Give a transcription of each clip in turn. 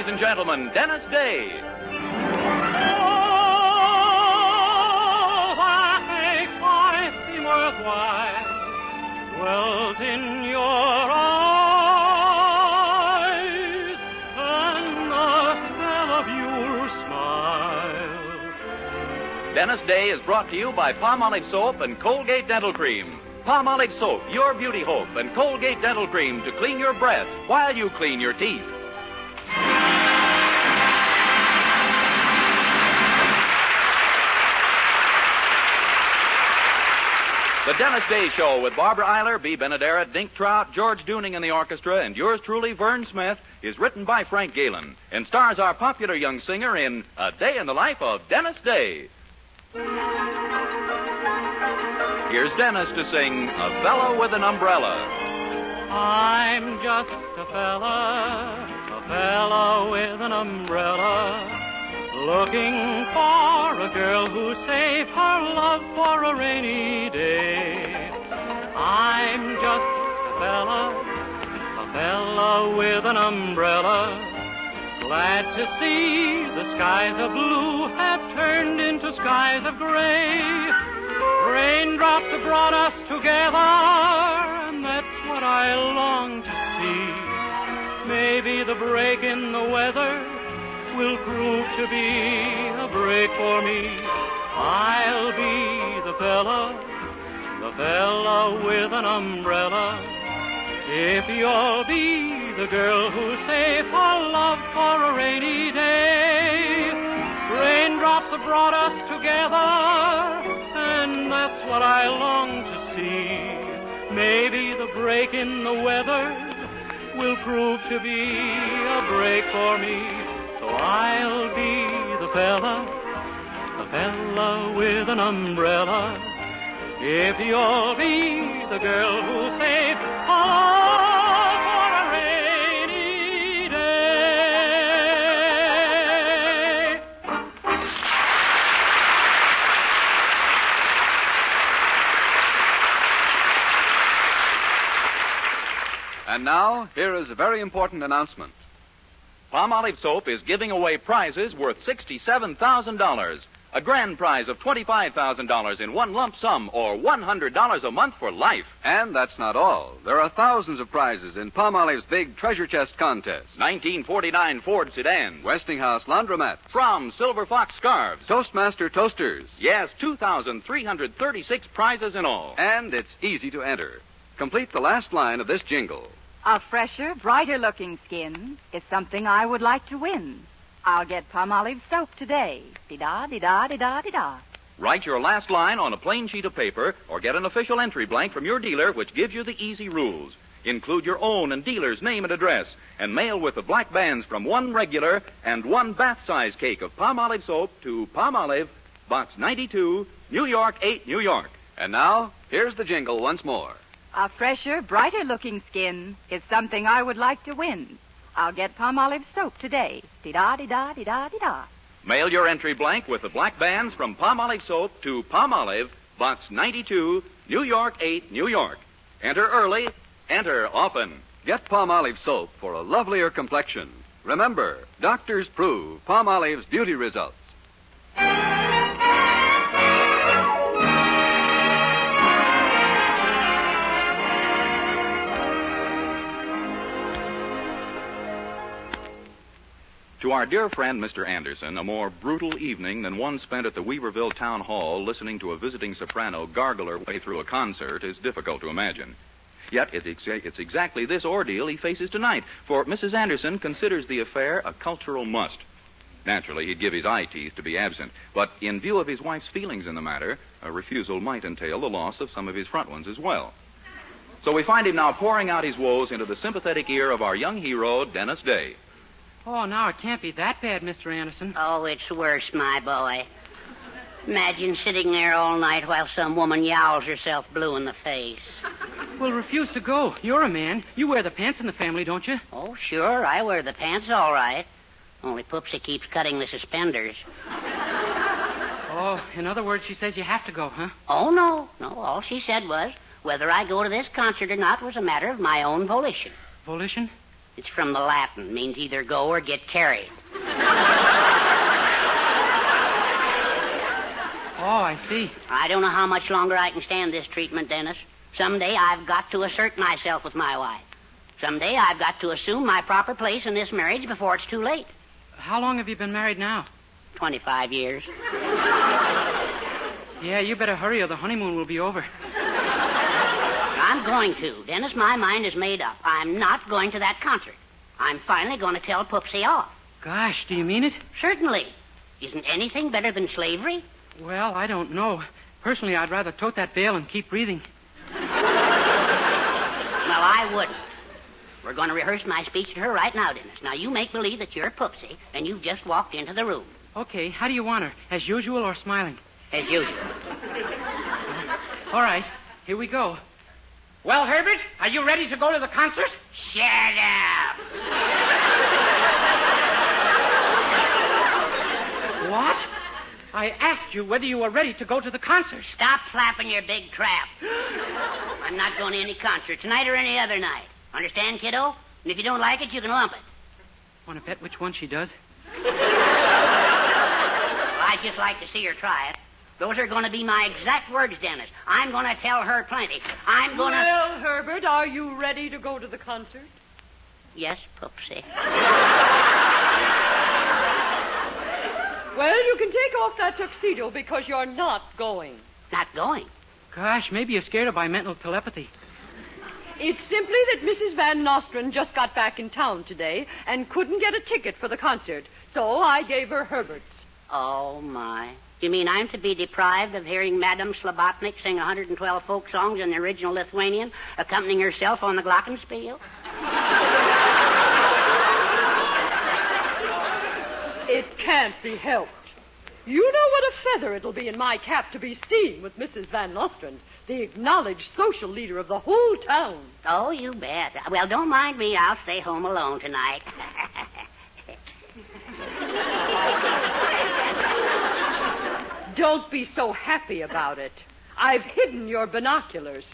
and gentlemen, Dennis Day. Oh, that makes life seem worthwhile dwells in your eyes, and the spell of your smile. Dennis Day is brought to you by Palmolive Soap and Colgate Dental Cream. Palmolive Soap, your beauty hope, and Colgate Dental Cream to clean your breath while you clean your teeth. The Dennis Day Show with Barbara Eiler, B. Benaderet, Dink Trout, George Dooning in the orchestra, and yours truly, Vern Smith, is written by Frank Galen and stars our popular young singer in A Day in the Life of Dennis Day. Here's Dennis to sing A Fellow with an Umbrella. I'm just a fella with an umbrella, looking for a girl who'll save her love for a rainy day. I'm just a fella with an umbrella, glad to see the skies of blue have turned into skies of gray. Raindrops have brought us together, and that's what I long to see. Maybe the break in the weather will prove to be a break for me. I'll be the fella with an umbrella, if you'll be the girl who'll save her love for a rainy day. Raindrops have brought us together, and that's what I long to see. Maybe the break in the weather will prove to be a break for me. So I'll be the fella with an umbrella, if you'll be the girl who'll save her love for a rainy day. And now, here is a very important announcement. Palmolive Soap is giving away prizes worth $67,000. A grand prize of $25,000 in one lump sum, or $100 a month for life. And that's not all. There are thousands of prizes in Palmolive's big treasure chest contest. 1949 Ford sedan. Westinghouse laundromat. From Silver Fox scarves. Toastmaster toasters. Yes, 2,336 prizes in all. And it's easy to enter. Complete the last line of this jingle. A fresher, brighter-looking skin is something I would like to win. I'll get Palmolive Soap today. Dee-da, dee-da, dee-da, dee-da. Write your last line on a plain sheet of paper or get an official entry blank from your dealer which gives you the easy rules. Include your own and dealer's name and address and mail with the black bands from one regular and one bath-size cake of Palmolive Soap to Palmolive, Box 92, New York 8, New York. And now, here's the jingle once more. A fresher, brighter-looking skin is something I would like to win. I'll get Palmolive Soap today. Dee-da, dee-da, dee-da, dee-da. Mail your entry blank with the black bands from Palmolive Soap to Palmolive, Box 92, New York 8, New York. Enter early, enter often. Get Palmolive Soap for a lovelier complexion. Remember, doctors prove Palmolive's beauty results. To our dear friend, Mr. Anderson, a more brutal evening than one spent at the Weaverville Town Hall listening to a visiting soprano gargle her way through a concert is difficult to imagine. Yet it's exactly this ordeal he faces tonight, for Mrs. Anderson considers the affair a cultural must. Naturally, he'd give his eye teeth to be absent, but in view of his wife's feelings in the matter, a refusal might entail the loss of some of his front ones as well. So we find him now pouring out his woes into the sympathetic ear of our young hero, Dennis Day. Oh, now it can't be that bad, Mr. Anderson. Oh, it's worse, my boy. Imagine sitting there all night while some woman yowls herself blue in the face. Well, refuse to go. You're a man. You wear the pants in the family, don't you? Oh, sure, I wear the pants all right. Only Poopsie keeps cutting the suspenders. Oh, in other words, she says you have to go, huh? Oh, no. No, all she said was whether I go to this concert or not was a matter of my own volition. Volition? It's from the Latin. Means either go or get carried. Oh, I see. I don't know how much longer I can stand this treatment, Dennis. Someday I've got to assert myself with my wife. Someday I've got to assume my proper place in this marriage before it's too late. How long have you been married now? 25 years. Yeah, you better hurry or the honeymoon will be over. I'm going to. Dennis, my mind is made up. I'm not going to that concert. I'm finally going to tell Poopsie off. Gosh, do you mean it? Certainly. Isn't anything better than slavery? Well, I don't know. Personally, I'd rather tote that bale and keep breathing. Well, I wouldn't. We're going to rehearse my speech to her right now, Dennis. Now, you make believe that you're Poopsie, and you've just walked into the room. Okay, how do you want her? As usual or smiling? As usual. All right, here we go. Well, Herbert, are you ready to go to the concert? Shut up. What? I asked you whether you were ready to go to the concert. Stop flapping your big trap. I'm not going to any concert tonight or any other night. Understand, kiddo? And if you don't like it, you can lump it. Want to bet which one she does? I'd just like to see her try it. Those are going to be my exact words, Dennis. I'm going to tell her plenty. I'm going to... Well, Herbert, are you ready to go to the concert? Yes, Poopsie. Well, you can take off that tuxedo because you're not going. Not going? Gosh, maybe you're scared her by mental telepathy. It's simply that Mrs. Van Nostrand just got back in town today and couldn't get a ticket for the concert, so I gave her Herbert's. Oh, my. You mean I'm to be deprived of hearing Madame Slobotnik sing 112 folk songs in the original Lithuanian, accompanying herself on the glockenspiel? It can't be helped. You know what a feather it'll be in my cap to be seen with Mrs. Van Nostrand, the acknowledged social leader of the whole town. Oh, you bet. Well, don't mind me. I'll stay home alone tonight. Don't be so happy about it. I've hidden your binoculars.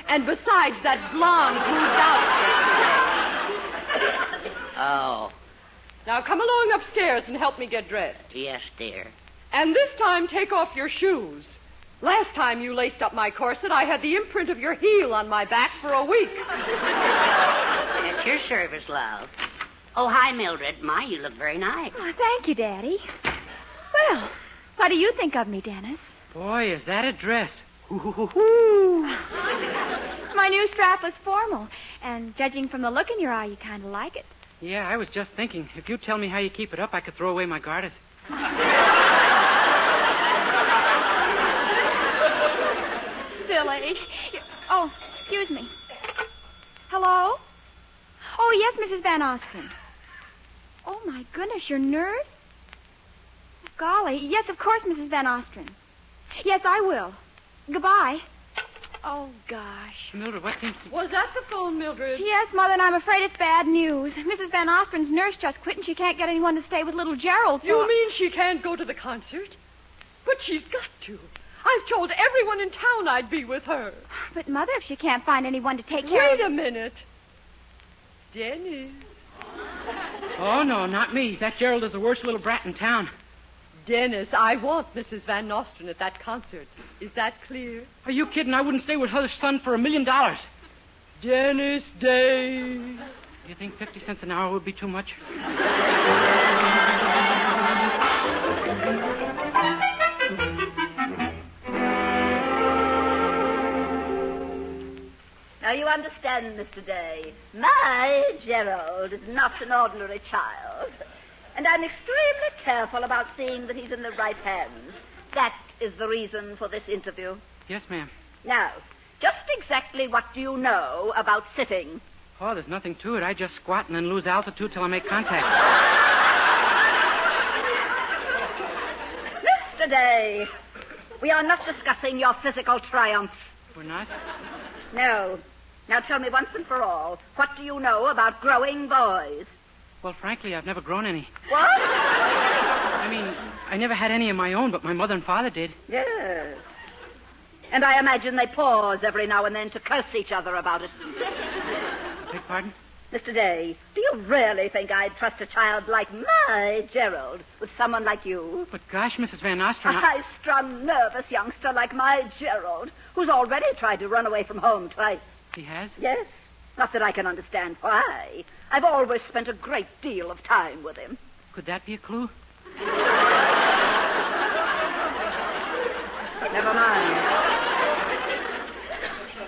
And besides, that blonde moved out yesterday. Oh, Now come along upstairs and help me get dressed. yes, dear. And this time take off your shoes. Last time you laced up my corset, I had the imprint of your heel on my back for a week. At your service, love. Oh, hi, Mildred. My, you look very nice. Oh, thank you, Daddy. Well, what do you think of me, Dennis? Boy, is that a dress. My new strapless formal. And judging from the look in your eye, you kind of like it. Yeah, I was just thinking, if you tell me how you keep it up, I could throw away my garters. Silly. Oh, excuse me. Hello? Oh, yes, Mrs. Van Ostrand. Oh, my goodness, your nurse? Golly. Yes, of course, Mrs. Van Ostrand. Yes, I will. Goodbye. Oh, gosh. Mildred, what seems to... Was that the phone, Mildred? Yes, Mother, and I'm afraid it's bad news. Mrs. Van Ostrand's nurse just quit, and she can't get anyone to stay with little Gerald, so... You mean she can't go to the concert? But she's got to. I've told everyone in town I'd be with her. But, Mother, if she can't find anyone to take care of... Wait a minute. Dennis. Oh, no, not me. That Gerald is the worst little brat in town. Dennis, I want Mrs. Van Nostrand at that concert. Is that clear? Are you kidding? I wouldn't stay with her son for $1 million. Dennis Day. You think 50 cents an hour would be too much? Now, you understand, Mr. Day, my Gerald is not an ordinary child. And I'm extremely careful about seeing that he's in the right hands. That is the reason for this interview. Yes, ma'am. Now, just exactly what do you know about sitting? Oh, there's nothing to it. I just squat and then lose altitude till I make contact. Mr. Day, we are not discussing your physical triumphs. We're not? No. Now tell me once and for all, what do you know about growing boys? Well, frankly, I've never grown any. What? I mean, I never had any of my own, but my mother and father did. Yes. And I imagine they pause every now and then to curse each other about it. Beg pardon? Mr. Day, do you really think I'd trust a child like my Gerald with someone like you? But gosh, Mrs. Van Nostrand... A high-strung, nervous youngster like my Gerald, who's already tried to run away from home twice. He has? Yes. Not that I can understand why. I've always spent a great deal of time with him. Could that be a clue? Never mind.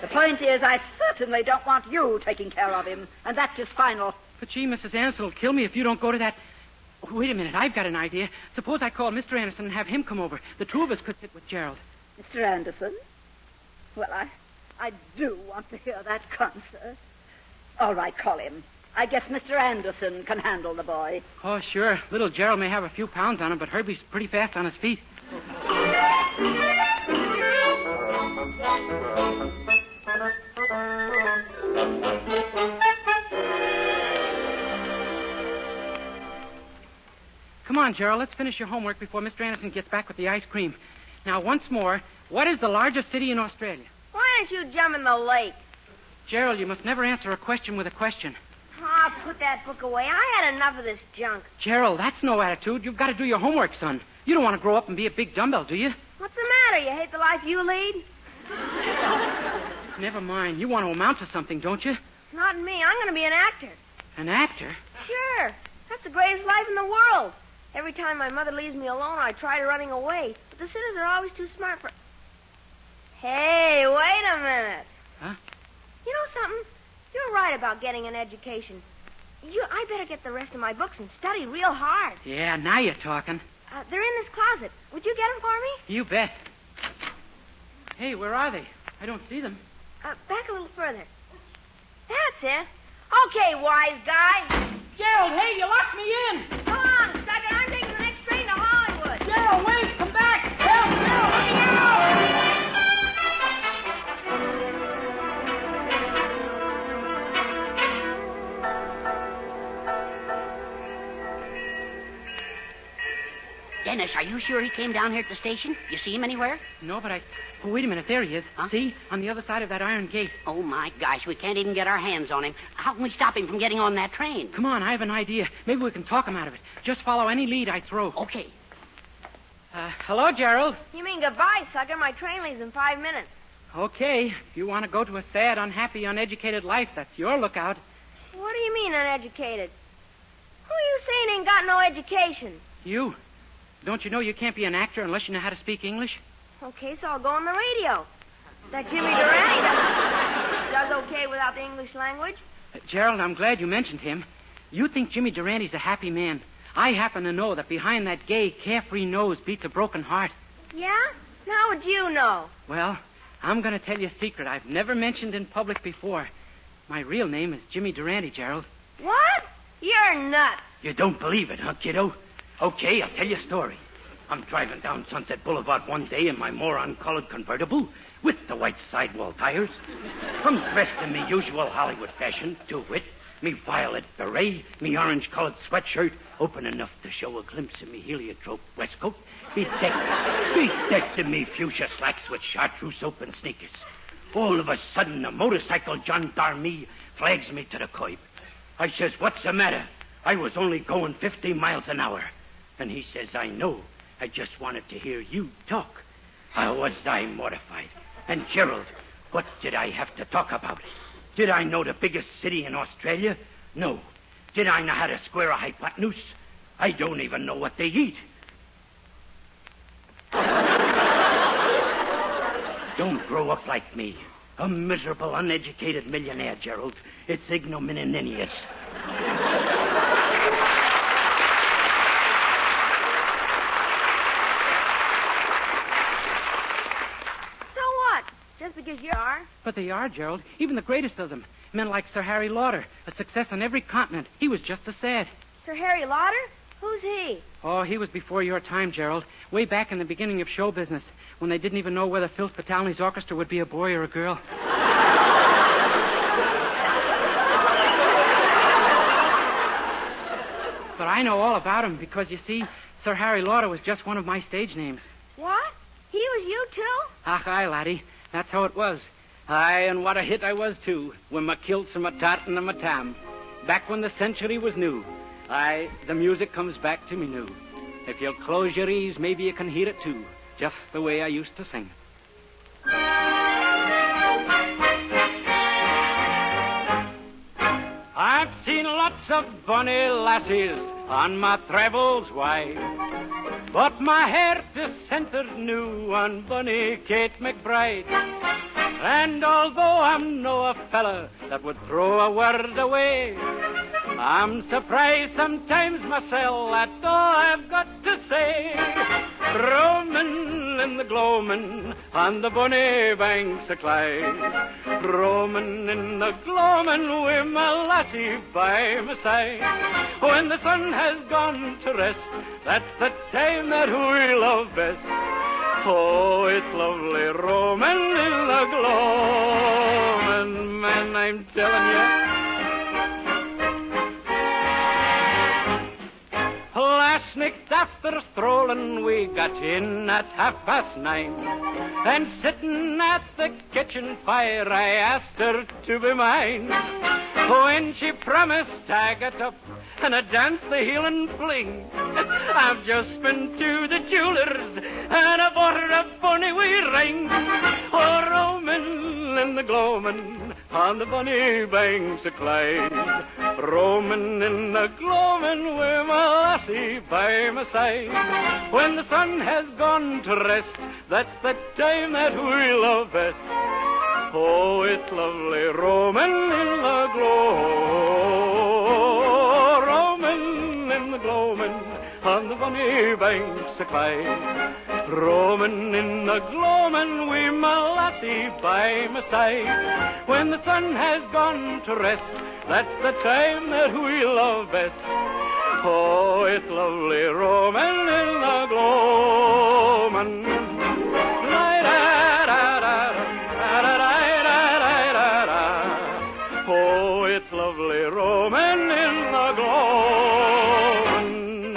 The point is, I certainly don't want you taking care of him, and that's just final. But gee, Mrs. Anderson will kill me if you don't go to that... Oh, wait a minute, I've got an idea. Suppose I call Mr. Anderson and have him come over. The two of us could sit with Gerald. Mr. Anderson? Well, I do want to hear that concert. All right, call him. I guess Mr. Anderson can handle the boy. Oh, sure. Little Gerald may have a few pounds on him, but Herbie's pretty fast on his feet. Come on, Gerald, let's finish your homework before Mr. Anderson gets back with the ice cream. Now, once more, what is the largest city in Australia? Why don't you jump in the lake? Gerald, you must never answer a question with a question. Oh, put that book away. I had enough of this junk. Gerald, that's no attitude. You've got to do your homework, son. You don't want to grow up and be a big dumbbell, do you? What's the matter? You hate the life you lead? Never mind. You want to amount to something, don't you? Not me. I'm going to be an actor. An actor? Sure. That's the greatest life in the world. Every time my mother leaves me alone, I try running away. But the sitters are always too smart for... Hey, wait a minute. Huh? You know something? You're right about getting an education. I better get the rest of my books and study real hard. Yeah, now you're talking. They're in this closet. Would you get them for me? You bet. Hey, where are they? I don't see them. Back a little further. That's it. Okay, wise guy. Gerald, hey, you locked me in. Come on, sucker. I'm taking the next train to Hollywood. Gerald, wait. Come back. Help, Gerald. Let me out. Dennis, are you sure he came down here at the station? You see him anywhere? No, but Oh, wait a minute. There he is. Huh? See? On the other side of that iron gate. Oh, my gosh. We can't even get our hands on him. How can we stop him from getting on that train? Come on. I have an idea. Maybe we can talk him out of it. Just follow any lead I throw. Okay. Hello, Gerald. You mean goodbye, sucker. My train leaves in 5 minutes. Okay. If you want to go to a sad, unhappy, uneducated life, that's your lookout. What do you mean, uneducated? Who you saying ain't got no education? You. Don't you know you can't be an actor unless you know how to speak English? Okay, so I'll go on the radio. That Jimmy Durante does okay without the English language. Gerald, I'm glad you mentioned him. You think Jimmy Durante's a happy man. I happen to know that behind that gay, carefree nose beats a broken heart. Yeah? How would you know? Well, I'm going to tell you a secret I've never mentioned in public before. My real name is Jimmy Durante, Gerald. What? You're nuts. You don't believe it, huh, kiddo? Okay, I'll tell you a story. I'm driving down Sunset Boulevard one day in my moron-colored convertible with the white sidewall tires. I'm dressed in me usual Hollywood fashion, to wit, me violet beret, me orange-colored sweatshirt, open enough to show a glimpse of me heliotrope waistcoat, bedecked in me fuchsia slacks with chartreuse open sneakers. All of a sudden, a motorcycle gendarme flags me to the curb. I says, "What's the matter?" I was only going 50 miles an hour. And he says, "I know. I just wanted to hear you talk." How was I mortified? And Gerald, what did I have to talk about? Did I know the biggest city in Australia? No. Did I know how to square a hypotenuse? I don't even know what they eat. Don't grow up like me. A miserable, uneducated millionaire, Gerald. It's ignominious. Just because you are. But they are, Gerald. Even the greatest of them. Men like Sir Harry Lauder, a success on every continent. He was just as sad. Sir Harry Lauder? Who's he? Oh, he was before your time, Gerald. Way back in the beginning of show business, when they didn't even know whether Phil Spitalny's orchestra would be a boy or a girl. But I know all about him because, you see, Sir Harry Lauder was just one of my stage names. What? He was you, too? Ach, aye, laddie. That's how it was. Aye, and what a hit I was, too, when my kilts and my tartan and my tam. back when the century was new. Aye, the music comes back to me new. If you'll close your ears, maybe you can hear it too, just the way I used to sing it. I've seen lots of bonny lassies on my travels wide, but my heart is centered new on bonny Kate McBride. And although I'm no a fella that would throw a word away, I'm surprised sometimes myself at all I've got to say. Roamin' in the gloamin' on the bonny banks of Clyde, roamin' in the gloamin' with my lassie by my side. When the sun has gone to rest, that's the time that we love best. Oh, it's lovely roamin' in the gloamin', man, I'm telling you. Last night after strolling, we got in at 9:30. And sitting at the kitchen fire, I asked her to be mine. When she promised, I got up and I danced the heel and fling. I've just been to the jeweler's and I bought her a bonny wee ring. Oh, roamin' in the gloamin' on the bonny banks of Clyde, roamin' in the gloamin' with my lassie by my side. When the sun has gone to rest, that's the time that we love best. Oh, it's lovely roamin' in the roamin' in the gloamin' on the bonny banks of Clyde, roamin' in the gloamin' with my lassie by my side. When the sun has gone to rest, that's the time that we love best. Oh, it's lovely roamin' in the gloamin'. Oh, it's lovely roamin' in the gloamin'.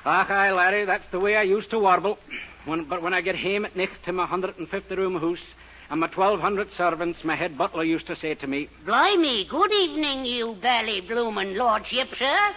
Ach, aye, laddie, that's the way I used to warble. But when I get home at night to my 150-room house and my 1,200 servants, my head butler used to say to me, "Blimey, good evening, you bally-bloomin' lordship, sir."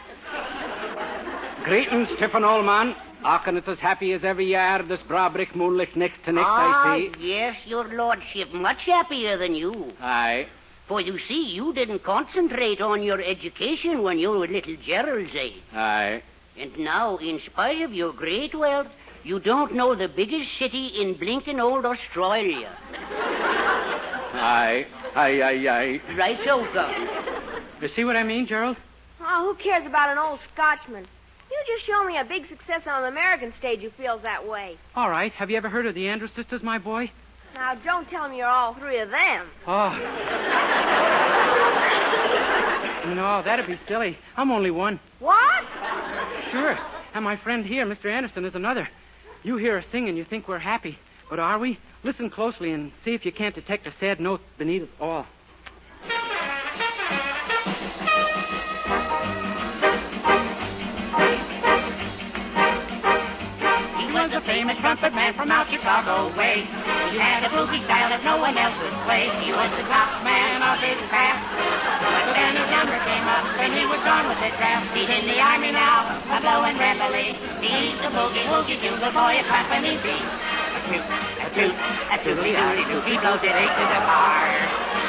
"Greetings, Tiffin, old man. Aching it's as happy as every year, this brabrick moonlight night to night, I see." Yes, your lordship, much happier than you. Aye. For you see, you didn't concentrate on your education when you were little Gerald's age. Aye. And now, in spite of your great wealth, you don't know the biggest city in blinking old Australia. Aye. Aye. Right so, Governor. You see what I mean, Gerald? Oh, who cares about an old Scotchman? You just show me a big success on the American stage who feels that way. All right. Have you ever heard of the Andrews sisters, my boy? Now, don't tell me you're all three of them. Oh. No, that'd be silly. I'm only one. What? Sure. And my friend here, Mr. Anderson, is another. You hear us sing and you think we're happy. But are we? Listen closely and see if you can't detect a sad note beneath it all. He was a famous trumpet man from out Chicago way. He had a boogie style that no one else could play. He was the top man of his craft. But then his number came up and he was gone with the draft. He's in the army now, a blowing reveille. He's the boogie woogie bugle boy of Company B. A toot, a tootly-howdy toot. He blows it 8 to the bar.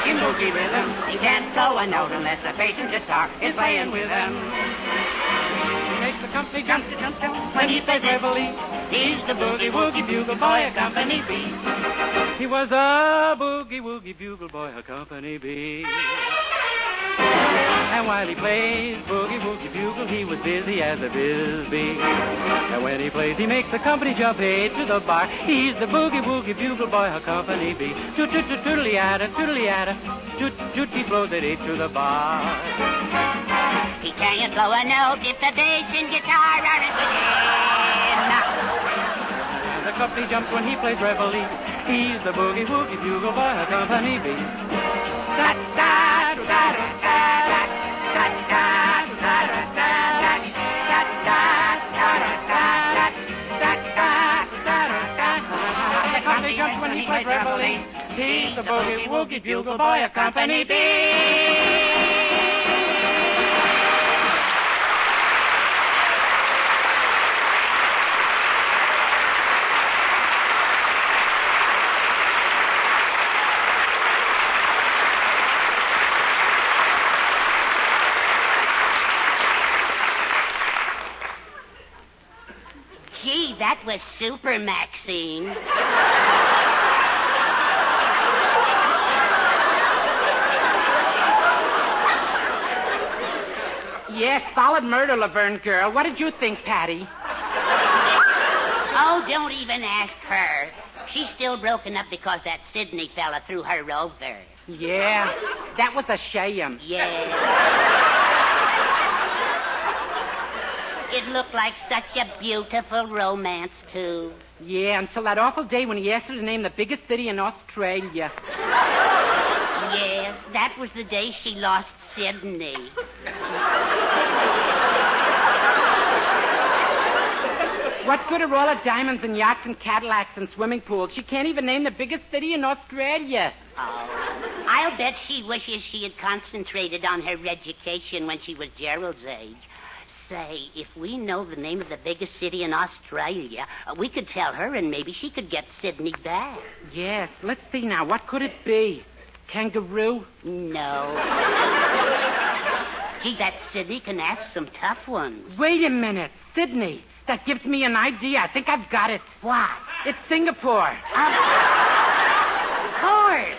In boogie rhythm, he can't blow a note unless the patient guitar is playing with him. He makes the company jump, jump, jump When he plays reveille, he's the boogie-woogie bugle boy of Company B. He was a boogie-woogie bugle boy of Company B. And while he plays boogie-woogie bugle, he was busy as a biz-bee. And when he plays, he makes the company jump 8 to the bar. He's the boogie-woogie bugle boy of Company B. Toot-toot-toot-toodly-atta, toodly-atta, toot-toot, he blows it 8 to the bar. He can't blow a note if the bass and guitar aren't with him. And the company jumps when he plays reveille. He's the boogie-woogie bugle boy of Company B. Da-da-da-da-da-da-da-da-da. He's the boogie-woogie bugle boy of Company B. Gee, that was super, Maxine. Yes, solid murder, Laverne girl. What did you think, Patty? Oh, don't even ask her. She's still broken up because that Sidney fella threw her over. Yeah, that was a shame. Yeah. It looked like such a beautiful romance, too. Yeah, until that awful day when he asked her to name the biggest city in Australia. Yes, that was the day she lost Sydney. What good are all the diamonds and yachts and Cadillacs and swimming pools? She can't even name the biggest city in Australia. Oh, I'll bet she wishes she had concentrated on her education when she was Gerald's age. Say, if we know the name of the biggest city in Australia, we could tell her and maybe she could get Sydney back. Yes, let's see now. What could it be? Kangaroo? No. Gee, that Sydney can ask some tough ones. Wait a minute. Sydney. That gives me an idea. I think I've got it. What? It's Singapore. Of course.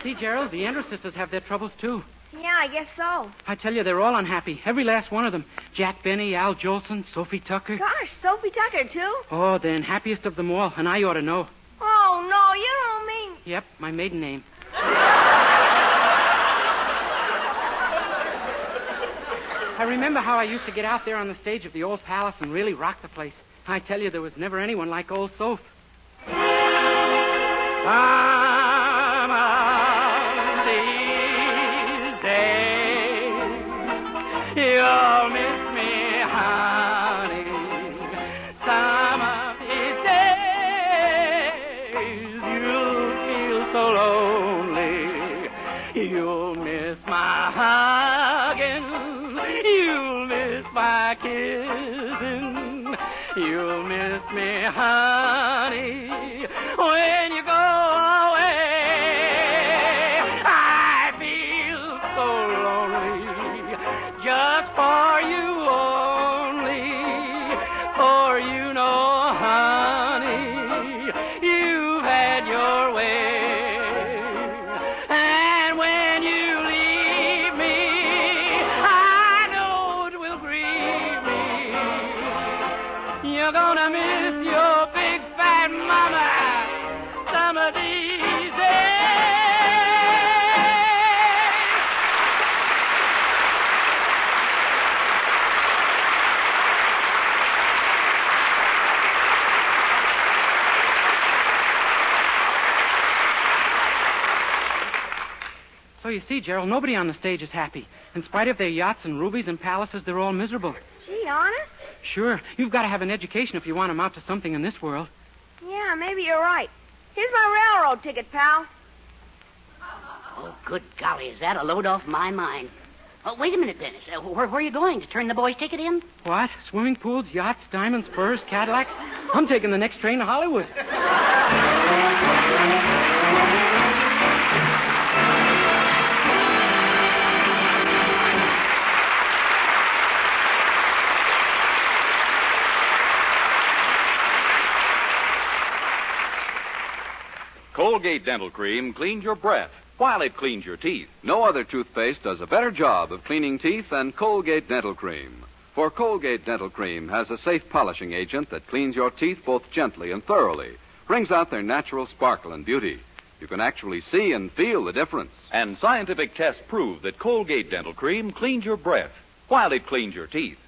See, Gerald, the Andrews sisters have their troubles, too. Yeah, I guess so. I tell you, they're all unhappy. Every last one of them. Jack Benny, Al Jolson, Sophie Tucker. Gosh, Sophie Tucker, too? Oh, the unhappiest of them all, and I ought to know. Oh, no, you don't mean... Yep, my maiden name. I remember how I used to get out there on the stage of the old palace and really rock the place. I tell you, there was never anyone like old Soph. Some of these days, you'll miss me, honey. Some of these days, you'll feel so lonely. You'll miss my hugging. You'll miss my kissing. You'll miss me, honey, when you go away. I feel so lonely just for you only. For you know, honey, you've had your way. And when you leave me, I know it will grieve me. You're gonna miss your big fat mama some of these days. So you see, Gerald, nobody on the stage is happy. In spite of their yachts and rubies and palaces, they're all miserable. Gee, honest? Sure, you've got to have an education if you want to amount to something in this world. Yeah, maybe you're right. Here's my railroad ticket, pal. Oh, good golly, is that a load off my mind? Oh, wait a minute, Dennis. Where are you going? To turn the boy's ticket in? What? Swimming pools, yachts, diamonds, furs, Cadillacs? I'm taking the next train to Hollywood. Colgate Dental Cream cleans your breath while it cleans your teeth. No other toothpaste does a better job of cleaning teeth than Colgate Dental Cream. For Colgate Dental Cream has a safe polishing agent that cleans your teeth both gently and thoroughly, brings out their natural sparkle and beauty. You can actually see and feel the difference. And scientific tests prove that Colgate Dental Cream cleans your breath while it cleans your teeth.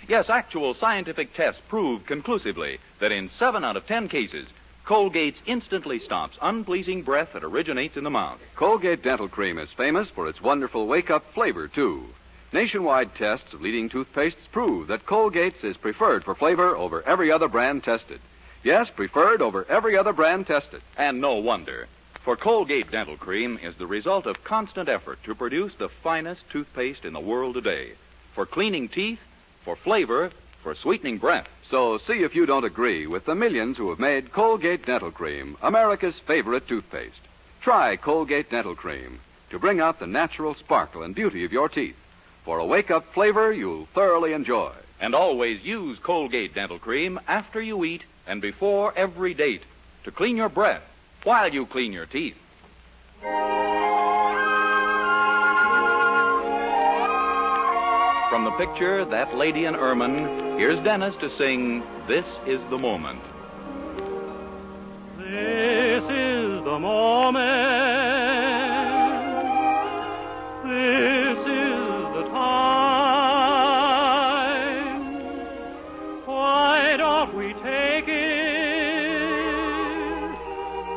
Yes, actual scientific tests prove conclusively that in 7 out of 10 cases, Colgate instantly stops unpleasing breath that originates in the mouth. Colgate Dental Cream is famous for its wonderful wake-up flavor, too. Nationwide tests of leading toothpastes prove that Colgate's is preferred for flavor over every other brand tested. Yes, preferred over every other brand tested. And no wonder. For Colgate Dental Cream is the result of constant effort to produce the finest toothpaste in the world today. For cleaning teeth, for flavor, for sweetening breath. So see if you don't agree with the millions who have made Colgate Dental Cream America's favorite toothpaste. Try Colgate Dental Cream to bring out the natural sparkle and beauty of your teeth. For a wake-up flavor you'll thoroughly enjoy. And always use Colgate Dental Cream after you eat and before every date to clean your breath while you clean your teeth. From the picture, That Lady in Ermine, here's Dennis to sing This Is the Moment. This is the moment. This is the time. Why don't we take it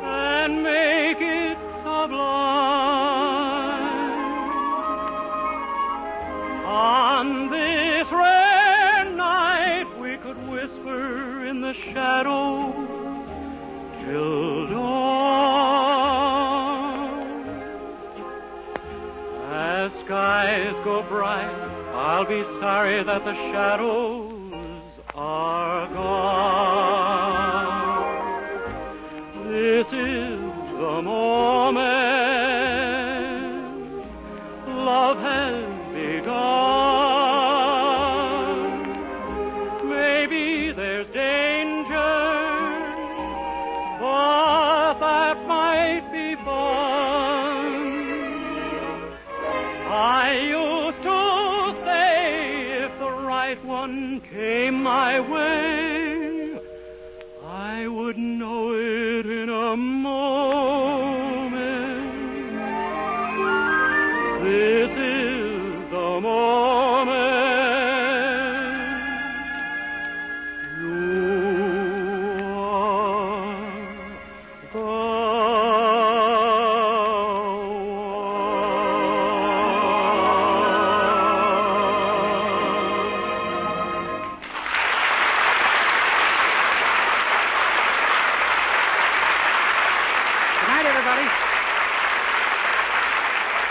and make it sublime? On this rare night we could whisper in the shadows till dawn. As skies go bright, I'll be sorry that the shadows are gone. This is the moment love has begun. Maybe there's danger, but that might be fun. I used to say if the right one came my way, I would know it in a moment. This is the moment.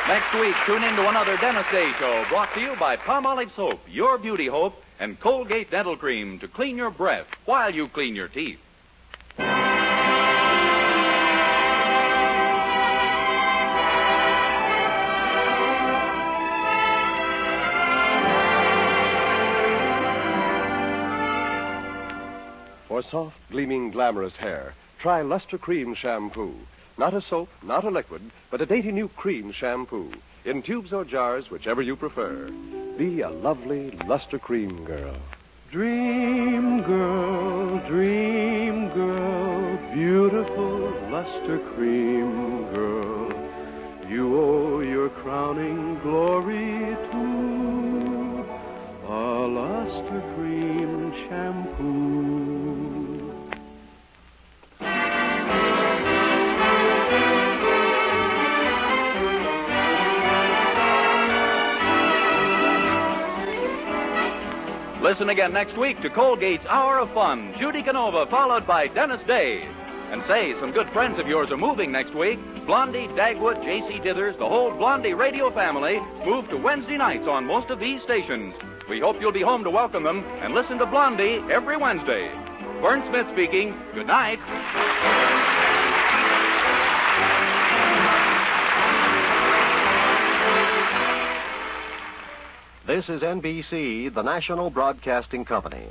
Next week, tune in to another Dennis Day Show brought to you by Palmolive Soap, your beauty hope, and Colgate Dental Cream to clean your breath while you clean your teeth. For soft, gleaming, glamorous hair, try Luster Cream Shampoo. Not a soap, not a liquid, but a dainty new cream shampoo. In tubes or jars, whichever you prefer. Be a lovely Luster Cream girl. Dream girl, beautiful Luster Cream girl. You owe your crowning glory to a Luster Cream shampoo. Listen again next week to Colgate's Hour of Fun. Judy Canova, followed by Dennis Day. And say, some good friends of yours are moving next week. Blondie, Dagwood, J.C. Dithers, the whole Blondie radio family move to Wednesday nights on most of these stations. We hope you'll be home to welcome them and listen to Blondie every Wednesday. Vern Smith speaking. Good night. This is NBC, the national broadcasting company.